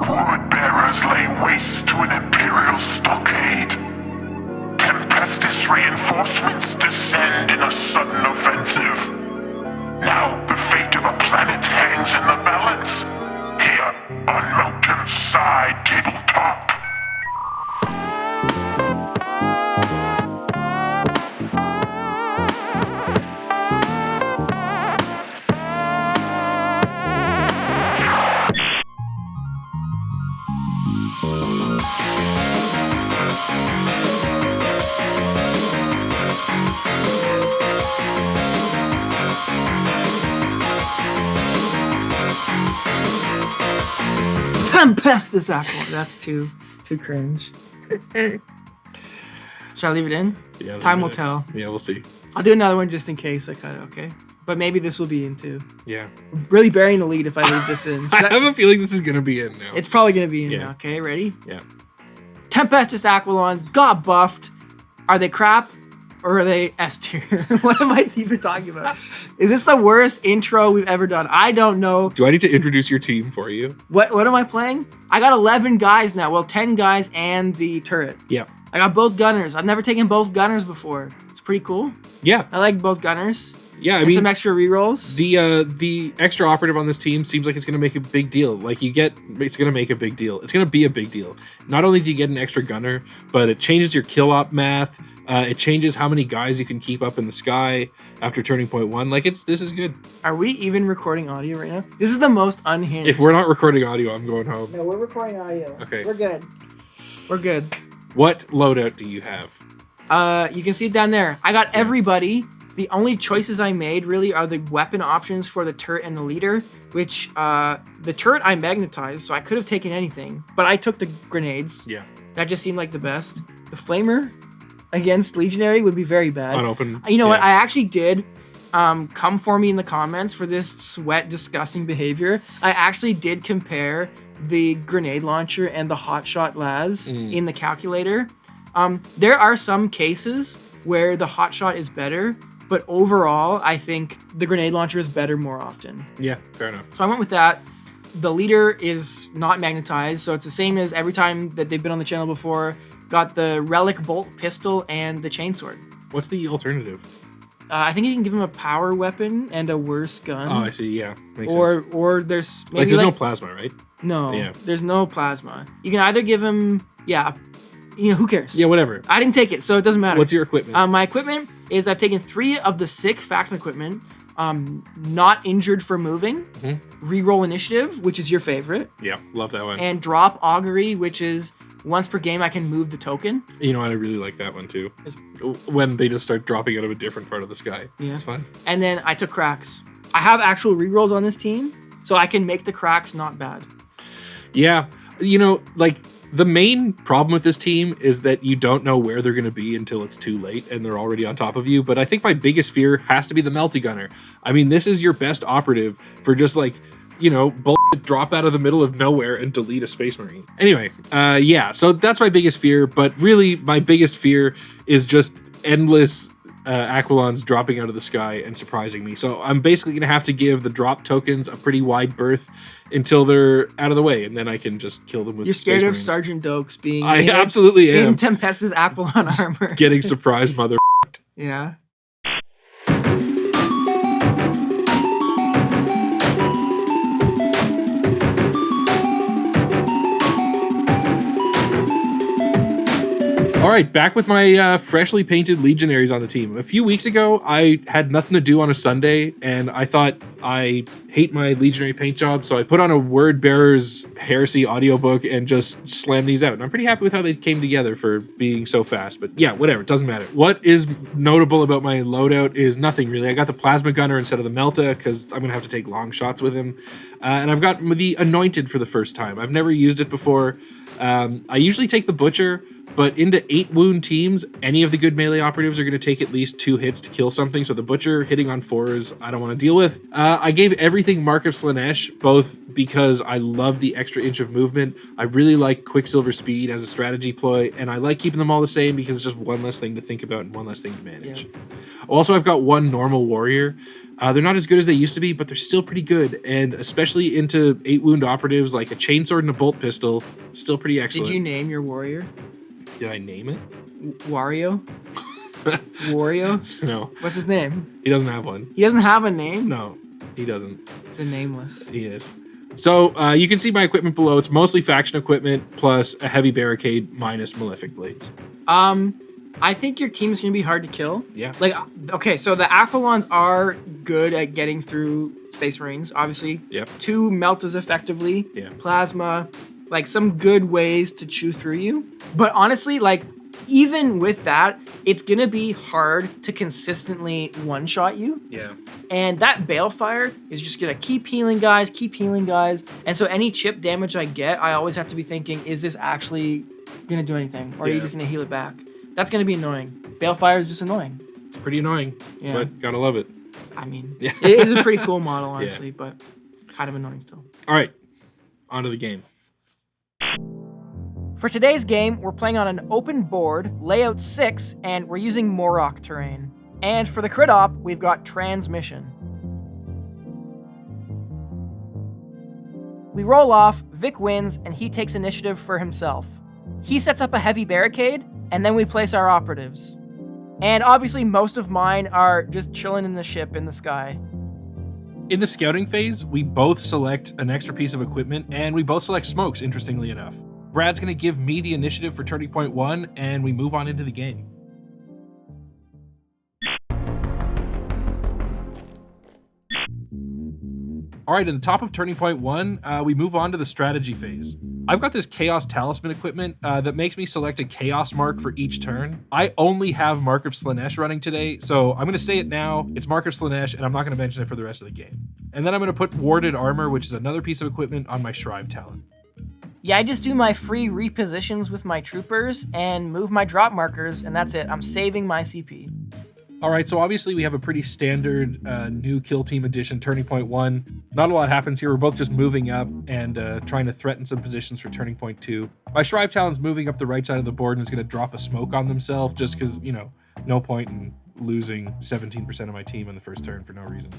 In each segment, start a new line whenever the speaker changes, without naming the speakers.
Word bearers lay waste to an Imperial stockade. Tempestus reinforcements descend in a sudden offensive. Now the fate of a planet hangs in the balance. Here on Mountain's Side Tabletop.
Tempestus Aquilons. That's too cringe. Shall I leave it in?
Yeah.
Time will tell.
Yeah, we'll see.
I'll do another one just in case I cut it, okay? But maybe this will be in too.
Yeah.
Really burying the lead if I leave this in.
I have a feeling this is going to be in now.
It's probably going to be in
Yeah.
now, okay? Ready?
Yeah.
Tempestus Aquilons got buffed. Are they crap or are they S tier? What am I even talking about? Is this the worst intro we've ever done? I don't know.
Do I need to introduce your team for you?
What am I playing? I got 11 guys now. Well, 10 guys and the turret.
Yeah.
I got both gunners. I've never taken both gunners before. It's pretty cool.
Yeah.
I like both gunners.
Yeah, I
And
mean,
some extra rerolls.
the extra operative on this team seems like it's going to make a big deal. Like it's going to make a big deal. It's going to be a big deal. Not only do you get an extra gunner, but it changes your kill op math. It changes how many guys you can keep up in the sky after turning point 1. Like this is good.
Are we even recording audio right now? This is the most unhinged.
If we're not recording audio, I'm going home.
No, we're recording audio.
Okay.
We're good. We're good.
What loadout do you have?
You can see it down there. I got everybody. The only choices I made really are the weapon options for the turret and the leader, which the turret I magnetized, so I could have taken anything, but I took the grenades.
Yeah.
That just seemed like the best. The flamer against Legionary would be very bad.
Unopened.
You know what?
Yeah.
I actually did come for me in the comments for this sweat disgusting behavior. I actually did compare the grenade launcher and the hotshot las in the calculator. There are some cases where the hotshot is better, but overall, I think the grenade launcher is better more often.
Yeah, fair enough.
So I went with that. The leader is not magnetized, so it's the same as every time that they've been on the channel before. Got the relic bolt pistol and the chainsword.
What's the alternative?
I think you can give him a power weapon and a worse gun.
Oh, I see. Yeah, makes sense.
Or there's maybe
Like there's no plasma, right?
no,
Yeah.
there's no plasma. You can either give him who cares?
Yeah, whatever.
I didn't take it, so it doesn't matter.
What's your equipment?
My equipment is I've taken 3 of the sick faction equipment. Not injured for moving. Reroll initiative, which is your favorite,
Yeah, love that one.
and drop augury, which is once per game I can move the token.
You know what? I really like that one too. When they just start dropping out of a different part of the sky.
Yeah.
It's fun.
And then I took cracks. I have actual rerolls on this team, so I can make the cracks not bad.
Yeah. You know, like the main problem with this team is that you don't know where they're going to be until it's too late and they're already on top of you. But I think my biggest fear has to be the Melty Gunner. I mean, this is your best operative for just like, bullshit drop out of the middle of nowhere and delete a Space Marine. Anyway, so that's my biggest fear. But really, my biggest fear is just endless Aquilons dropping out of the sky and surprising me. So I'm basically going to have to give the drop tokens a pretty wide berth until they're out of the way, and then I can just kill them with
You're scared
Space
of
Marines.
Sergeant Dokes being
I absolutely
in
am.
Tempestus Aquilon armor.
Getting surprised, mother.
Yeah.
All right, back with my freshly painted Legionaries on the team. A few weeks ago, I had nothing to do on a Sunday, and I thought I hate my Legionary paint job, so I put on a Word Bearer's Heresy audiobook and just slammed these out. And I'm pretty happy with how they came together for being so fast. But yeah, whatever, it doesn't matter. What is notable about my loadout is nothing really. I got the Plasma Gunner instead of the Melta because I'm going to have to take long shots with him. And I've got the Anointed for the first time. I've never used it before. I usually take the Butcher, But into 8 wound teams, any of the good melee operatives are going to take at least 2 hits to kill something. So the Butcher hitting on 4s, I don't want to deal with. I gave everything Mark of Slaanesh, both because I love the extra inch of movement. I really like Quicksilver Speed as a strategy ploy, and I like keeping them all the same because it's just one less thing to think about and one less thing to manage.
Yeah.
Also, I've got 1 normal warrior. They're not as good as they used to be, but they're still pretty good. And especially into 8 wound operatives, like a chainsword and a bolt pistol, still pretty excellent.
Did you name your warrior?
Did I name it?
Wario? Wario?
No.
What's his name?
He doesn't have one.
He doesn't have a name?
No, he doesn't.
The nameless.
He is. So you can see my equipment below. It's mostly faction equipment plus a heavy barricade minus malefic blades.
I think your team is going to be hard to kill.
Yeah.
Like, okay, so the Aquilons are good at getting through Space Marines, obviously.
Yep.
2 melt as effectively.
Yeah.
Plasma. Like, some good ways to chew through you. But honestly, like, even with that, it's going to be hard to consistently one-shot you.
Yeah.
And that Balefire is just going to keep healing guys. And so any chip damage I get, I always have to be thinking, is this actually going to do anything? Or are you just going to heal it back? That's going to be annoying. Balefire is just annoying.
It's pretty annoying, but gotta love it.
I mean,
Yeah.
it is a pretty cool model, honestly, but kind of annoying still.
All right, on to the game.
For today's game, we're playing on an open board, layout 6, and we're using Moroch terrain. And for the crit op, we've got transmission. We roll off, Vic wins, and he takes initiative for himself. He sets up a heavy barricade, and then we place our operatives. And obviously most of mine are just chilling in the ship in the sky.
In the scouting phase, we both select an extra piece of equipment, and we both select smokes, interestingly enough. Brad's going to give me the initiative for turning point 1, and we move on into the game. All right, in the top of turning point 1, we move on to the strategy phase. I've got this Chaos Talisman equipment that makes me select a Chaos mark for each turn. I only have Mark of Slaanesh running today, so I'm going to say it now. It's Mark of Slaanesh, and I'm not going to mention it for the rest of the game. And then I'm going to put Warded Armor, which is another piece of equipment, on my Shrive Talon.
Yeah, I just do my free repositions with my troopers and move my drop markers, and that's it. I'm saving my CP.
All right, so obviously we have a pretty standard new Kill Team edition, Turning Point 1. Not a lot happens here. We're both just moving up and trying to threaten some positions for Turning Point 2. My Shrive Talon's moving up the right side of the board and is going to drop a smoke on themselves just because, you know, no point in losing 17% of my team in the first turn for no reason.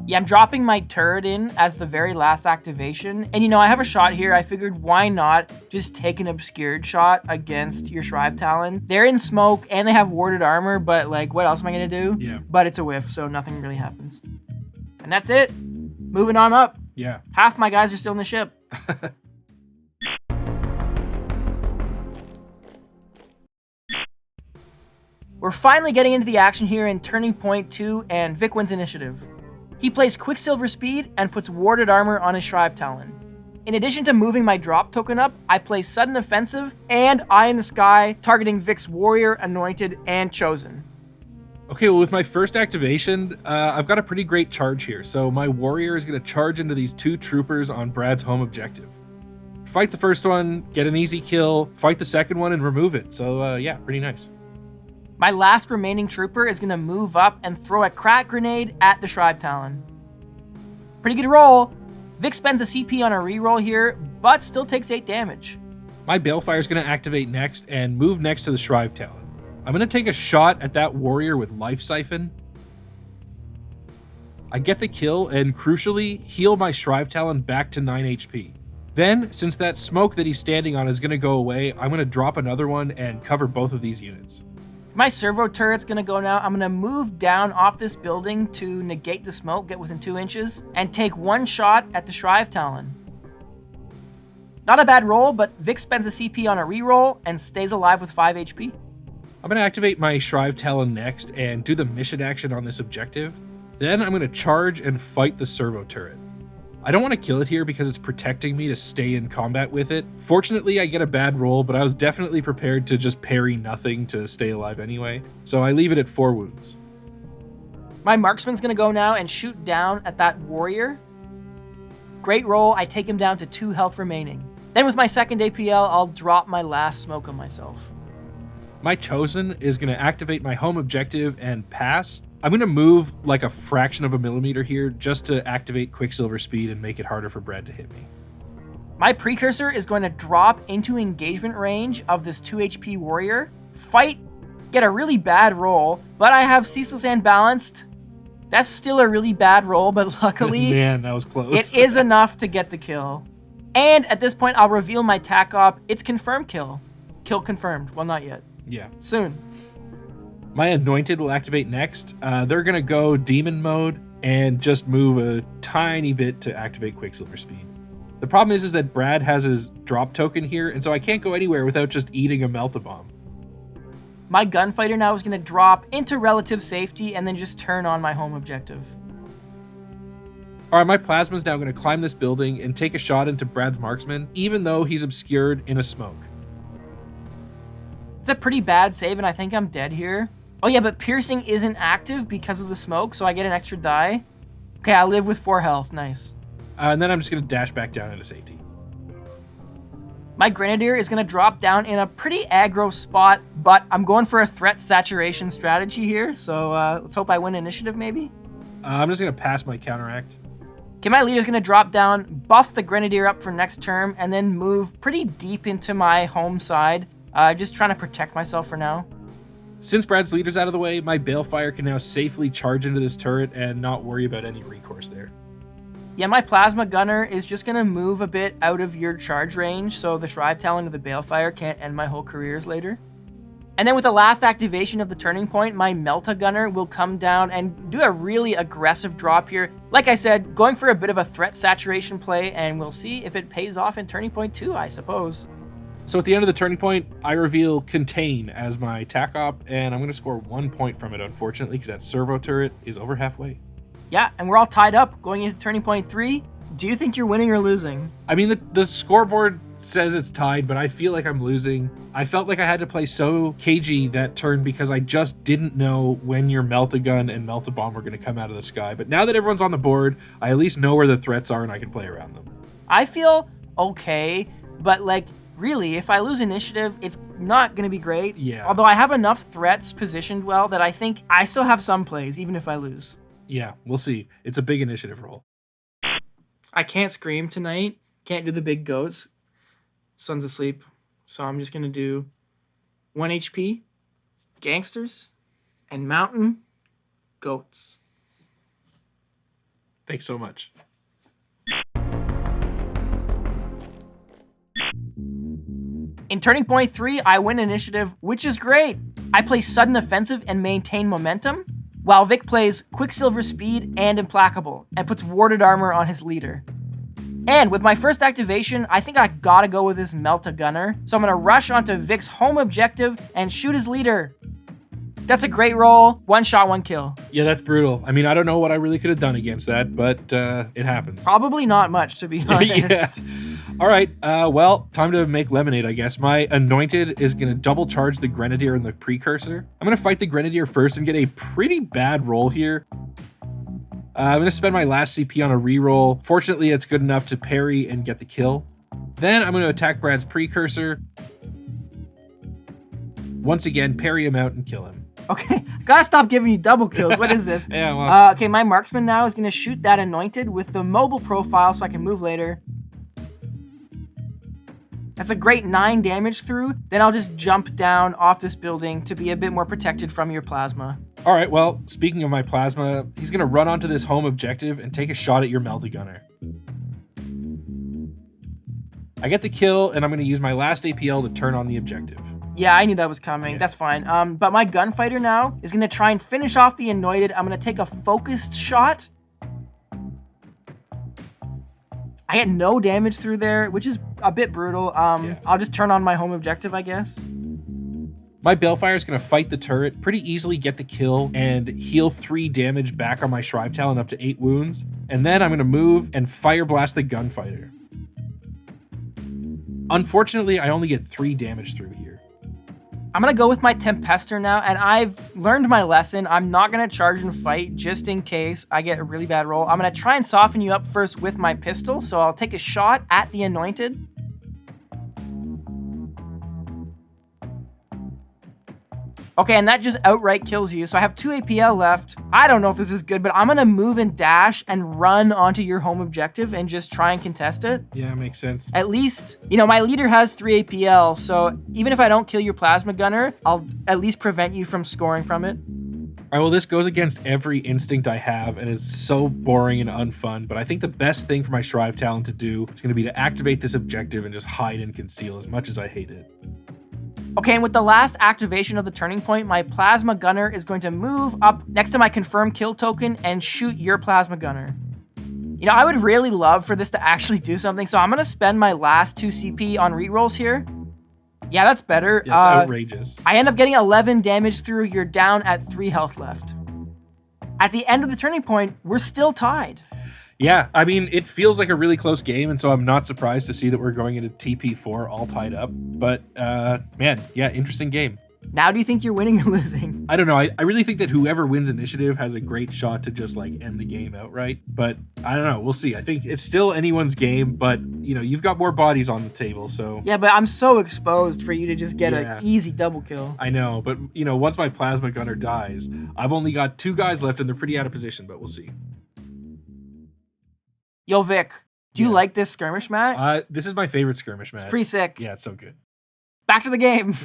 Yeah, I'm dropping my turret in as the very last activation. And you know, I have a shot here. I figured why not just take an obscured shot against your Shrive Talon. They're in smoke and they have warded armor, but like, what else am I gonna do?
Yeah.
But it's a whiff, so nothing really happens. And that's it. Moving on up.
Yeah.
Half my guys are still in the ship. We're finally getting into the action here in Turning Point 2, and Vic wins initiative. He plays Quicksilver Speed and puts Warded Armor on his Shrive Talon. In addition to moving my drop token up, I play Sudden Offensive and Eye in the Sky, targeting Vic's Warrior, Anointed, and Chosen.
Okay, well, with my first activation, I've got a pretty great charge here. So my Warrior is going to charge into these 2 troopers on Brad's home objective. Fight the first one, get an easy kill, fight the second one, and remove it. So yeah, pretty nice.
My last remaining trooper is going to move up and throw a crack grenade at the Shrive Talon. Pretty good roll. Vic spends a CP on a reroll here, but still takes 8 damage.
My Balefire is going to activate next and move next to the Shrive Talon. I'm going to take a shot at that Warrior with Life Siphon. I get the kill and, crucially, heal my Shrive Talon back to 9 HP. Then, since that smoke that he's standing on is going to go away, I'm going to drop another one and cover both of these units.
My servo turret's gonna go now. I'm gonna move down off this building to negate the smoke, get within 2 inches, and take 1 shot at the Shrive Talon. Not a bad roll, but Vic spends a CP on a reroll and stays alive with 5 HP.
I'm going to activate my Shrive Talon next and do the mission action on this objective. Then I'm going to charge and fight the servo turret. I don't want to kill it here because it's protecting me to stay in combat with it. Fortunately, I get a bad roll, but I was definitely prepared to just parry nothing to stay alive anyway, so I leave it at 4 wounds.
My marksman's gonna go now and shoot down at that warrior. Great roll, I take him down to 2 health remaining. Then with my second APL, I'll drop my last smoke on myself.
My Chosen is going to activate my home objective and pass. I'm going to move like a fraction of a millimeter here just to activate Quicksilver speed and make it harder for Brad to hit me.
My Precursor is going to drop into engagement range of this 2 HP warrior, fight, get a really bad roll, but I have Ceaseless and Balanced. That's still a really bad roll, but luckily
Man, that was close.
it is enough to get the kill. And at this point, I'll reveal my TAC op. It's confirmed kill. Kill confirmed. Well, not yet.
Yeah.
Soon.
My Anointed will activate next. They're going to go Demon mode and just move a tiny bit to activate Quicksilver speed. The problem is that Brad has his drop token here, and so I can't go anywhere without just eating a Melt-A-Bomb.
My Gunfighter now is going to drop into relative safety and then just turn on my home objective.
All right, my Plasma's now going to climb this building and take a shot into Brad's Marksman, even though he's obscured in a smoke.
It's a pretty bad save, and I think I'm dead here. Oh yeah, but Piercing isn't active because of the smoke, so I get an extra die. Okay, I live with 4 health. Nice.
And then I'm just going to dash back down into safety.
My Grenadier is going to drop down in a pretty aggro spot, but I'm going for a threat saturation strategy here, so let's hope I win initiative maybe.
I'm just going to pass my counteract.
Okay, my leader's going to drop down, buff the Grenadier up for next turn, and then move pretty deep into my home side, just trying to protect myself for now.
Since Brad's leader's out of the way, my Balefire can now safely charge into this turret and not worry about any recourse there.
Yeah, my Plasma Gunner is just going to move a bit out of your charge range, so the Shrive Talon of the Balefire can't end my whole careers later. And then with the last activation of the Turning Point, my Melta Gunner will come down and do a really aggressive drop here. Like I said, going for a bit of a threat saturation play, and we'll see if it pays off in Turning Point 2, I suppose.
So at the end of the Turning Point, I reveal Contain as my TAC op, and I'm going to score 1 point from it, unfortunately, because that servo turret is over halfway.
Yeah, and we're all tied up going into Turning Point 3. Do you think you're winning or losing?
I mean, the scoreboard says it's tied, but I feel like I'm losing. I felt like I had to play so cagey that turn because I just didn't know when your Melt-A-Gun and Melt-A-Bomb were going to come out of the sky. But now that everyone's on the board, I at least know where the threats are and I can play around them.
I feel okay, but like, really, if I lose initiative, it's not going to be great.
Yeah.
Although I have enough threats positioned well that I think I still have some plays, even if I lose.
Yeah, we'll see. It's a big initiative roll.
I can't scream tonight. Can't do the big goats. Son's asleep. So I'm just going to do 1 HP, gangsters, and mountain goats.
Thanks so much.
In Turning Point 3, I win initiative, which is great. I play Sudden Offensive and maintain momentum, while Vic plays Quicksilver Speed and Implacable, and puts Warded Armor on his leader. And with my first activation, I think I gotta go with this Melt-A-Gunner, so I'm gonna rush onto Vic's home objective and shoot his leader. That's a great roll. 1 shot, 1 kill.
Yeah, that's brutal. I mean, I don't know what I really could have done against that, but it happens.
Probably not much, to be honest.
Yeah. All right, well, time to make lemonade, I guess. My Anointed is going to double charge the Grenadier and the Precursor. I'm going to fight the Grenadier first and get a pretty bad roll here. I'm going to spend my last CP on a reroll. Fortunately, it's good enough to parry and get the kill. Then I'm going to attack Brad's Precursor. Once again, parry him out and kill him.
Okay, gotta stop giving you double kills. What is this?
Yeah, well.
Okay, my Marksman now is going to shoot that Anointed with the mobile profile so I can move later. That's a great 9 damage through. Then I'll just jump down off this building to be a bit more protected from your Plasma.
All right, well, speaking of my Plasma, he's going to run onto this home objective and take a shot at your Melt-A-Gunner. I get the kill, and I'm going to use my last APL to turn on the objective.
Yeah, I knew that was coming.
Yeah.
That's fine. But my Gunfighter now is going to try and finish off the Anointed. I'm going to take a focused shot. I get no damage through there, which is a bit brutal.
Yeah.
I'll just turn on my home objective, I guess.
My Balefire is going to fight the turret, pretty easily get the kill, and heal 3 damage back on my Shrive Talon up to 8 wounds. And then I'm going to move and Fire Blast the Gunfighter. Unfortunately, I only get 3 damage through here.
I'm going to go with my Tempester now, and I've learned my lesson. I'm not going to charge and fight just in case I get a really bad roll. I'm going to try and soften you up first with my pistol, so I'll take a shot at the Anointed. Okay, and that just outright kills you. So I have 2 APL left. I don't know if this is good, but I'm gonna move and dash and run onto your home objective and just try and contest it.
Yeah, makes sense.
At least, you know, my leader has 3 APL, so even if I don't kill your plasma gunner, I'll at least prevent you from scoring from it.
All right, well, this goes against every instinct I have, and it's so boring and unfun, but I think the best thing for my Shrive Talon to do is going to be to activate this objective and just hide and conceal, as much as I hate it.
Okay, and with the last activation of the turning point, my plasma gunner is going to move up next to my confirm kill token and shoot your plasma gunner. You know, I would really love for this to actually do something, so I'm going to spend my last 2 CP on rerolls here. Yeah, that's better.
Yeah, it's outrageous.
I end up getting 11 damage through. You're down at 3 health left. At the end of the turning point, we're still tied.
Yeah, I mean, it feels like a really close game, and so I'm not surprised to see that we're going into TP4 all tied up. But, man, yeah, interesting game.
Now do you think you're winning or losing?
I don't know. I really think that whoever wins initiative has a great shot to just, like, end the game outright. But, I don't know. We'll see. I think it's still anyone's game, but, you know, you've got more bodies on the table, so...
Yeah, but I'm so exposed for you to just get an easy double kill.
I know, but, you know, once my plasma gunner dies, I've only got 2 guys left, and they're pretty out of position, but we'll see.
Yo, Vic, do you like this skirmish mat?
This is my favorite skirmish mat.
It's pretty sick.
Yeah, it's so good.
Back to the game.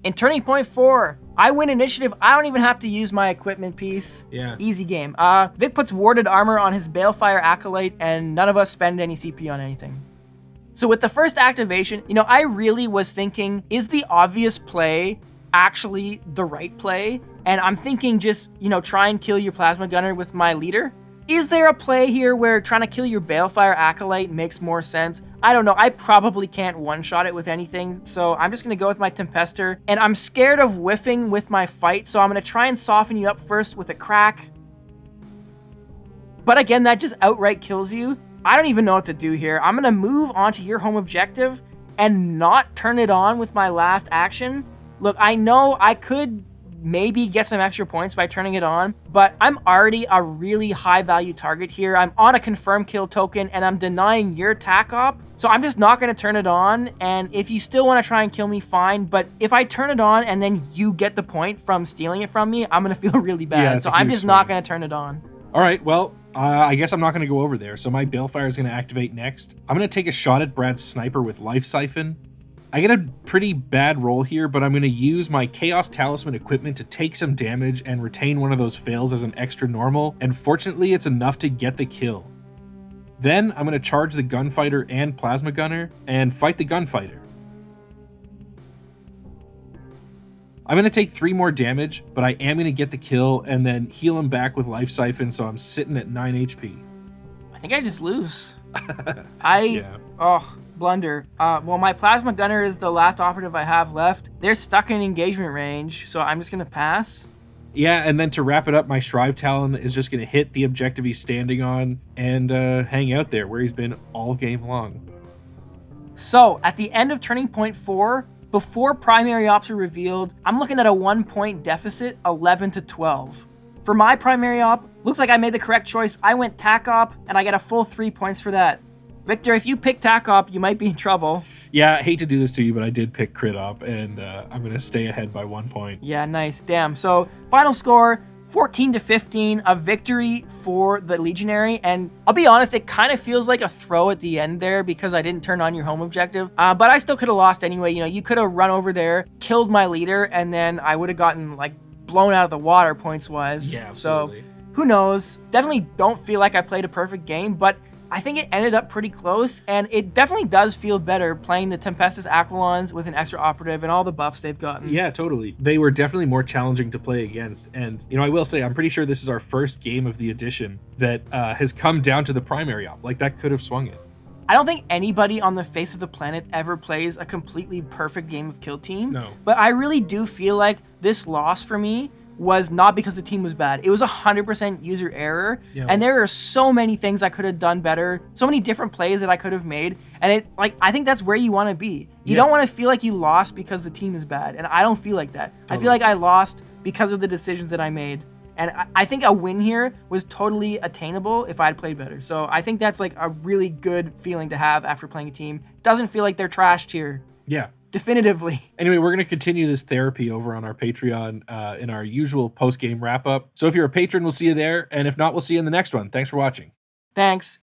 In turning point 4, I win initiative. I don't even have to use my equipment piece.
Yeah.
Easy game. Vic puts warded armor on his Balefire Acolyte, and none of us spend any CP on anything. So with the first activation, you know, I really was thinking, is the obvious play actually the right play? And I'm thinking just, you know, try and kill your plasma gunner with my leader. Is there a play here where trying to kill your Balefire Acolyte makes more sense? I don't know. I probably can't one-shot it with anything, so I'm just going to go with my Tempester. And I'm scared of whiffing with my fight, so I'm going to try and soften you up first with a crack. But again, that just outright kills you. I don't even know what to do here. I'm going to move onto your home objective and not turn it on with my last action. Look, I know I could maybe get some extra points by turning it on, but I'm already a really high value target here. I'm on a confirm kill token and I'm denying your tac op, so I'm just not going to turn it on. And if you still want to try and kill me, fine, but if I turn it on and then you get the point from stealing it from me, I'm going to feel really bad.
Yeah,
so I'm just not going to turn it on.
All right, well, I guess I'm not going to go over there, so my Balefire is going to activate next. I'm going to take a shot at Brad's sniper with Life Siphon. I get a pretty bad roll here, but I'm going to use my Chaos Talisman equipment to take some damage and retain one of those fails as an extra normal, and fortunately it's enough to get the kill. Then I'm going to charge the Gunfighter and Plasma Gunner and fight the Gunfighter. I'm going to take 3 more damage, but I am going to get the kill and then heal him back with Life Siphon, so I'm sitting at 9 HP.
I think I just lose.
Yeah.
Oh, blunder. Well, my Plasma Gunner is the last operative I have left. They're stuck in engagement range, so I'm just going to pass.
Yeah, and then to wrap it up, my Shrive Talon is just going to hit the objective he's standing on and hang out there where he's been all game long.
So, at the end of turning point 4, before primary ops are revealed, I'm looking at a 1-point deficit, 11 to 12. For my primary op, looks like I made the correct choice. I went tac op, and I get a full 3 points for that. Victor, if you pick tac op, you might be in trouble.
Yeah, I hate to do this to you, but I did pick crit op, and I'm going to stay ahead by 1 point.
Yeah, nice. Damn. So, final score, 14 to 15, a victory for the Legionary. And I'll be honest, it kind of feels like a throw at the end there because I didn't turn on your home objective. But I still could have lost anyway. You know, you could have run over there, killed my leader, and then I would have gotten, like, blown out of the water points-wise.
Yeah, absolutely.
So, who knows? Definitely don't feel like I played a perfect game, but I think it ended up pretty close, and it definitely does feel better playing the Tempestus Aquilons with an extra operative and all the buffs they've gotten.
Yeah, totally. They were definitely more challenging to play against, and, you know, I will say, I'm pretty sure this is our first game of the edition that has come down to the primary op. Like, that could have swung it.
I don't think anybody on the face of the planet ever plays a completely perfect game of Kill Team.
No.
But I really do feel like this loss for me was not because the team was bad. It was 100% user error.
Yeah.
And there are so many things I could have done better, so many different plays that I could have made. And I think that's where you want to be. You don't want to feel like you lost because the team is bad. And I don't feel like that.
Totally.
I feel like I lost because of the decisions that I made. And I think a win here was totally attainable if I had played better. So I think that's like a really good feeling to have after playing a team. Doesn't feel like they're trashed here.
Yeah.
Definitively.
Anyway, we're going to continue this therapy over on our Patreon in our usual post-game wrap-up. So if you're a patron, we'll see you there. And if not, we'll see you in the next one. Thanks for watching.
Thanks.